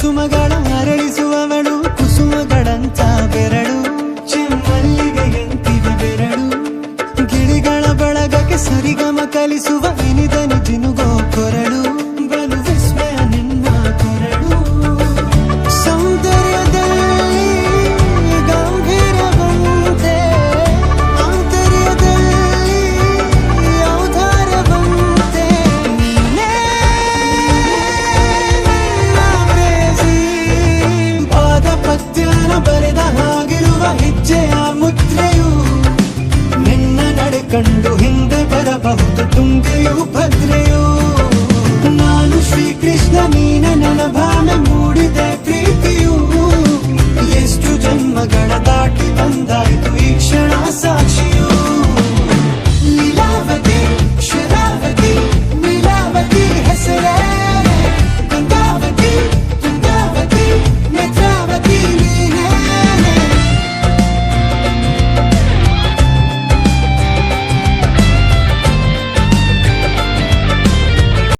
ಸುಮಗಳ ಅರಳಿಸುವವಳು ಕುಸುಮಗಳಂತ ಬೆರಳು ಚೆಮ್ಮಲ್ಲಿಗೆ ಎಂತಿವೆ ಬೆರಳು ಗಿಳಿಗಳ ಬಳಗಕ್ಕೆ ಸರಿಗಮ ಕಲಿಸುವ ಇನಿದನು ಜಿನುಗೋ ಕೊರಳು ಬಲು ವಿಸ್ಮಯ ನಿನ್ನ ಕೊರಳು ಸೌಂದರ್ಯದಲ್ಲಿ ಗಂಭೀರವಂತೆ ಆಂತರ್ಯದಲ್ಲಿ ಔದಾರ್ಯವಂತೆ ಬರೆದ ಹಾಗಿರುವ ಹೆಜ್ಜೆಯ ಮುದ್ರೆಯು ನಿನ್ನ ನಡೆ ಕಂಡು ಹಿಂದೆ ಬರಬಹುದು ತುಂಗೆಯು ಭದ್ರೆಯು ನಾನು ಶ್ರೀಕೃಷ್ಣ ನೀನೆ ನನ್ನ ಭಾವನೆ ಮೂಡಿದೆ ಪ್ರೀತಿಯು ಎಷ್ಟು ಜನ್ಮಗಳ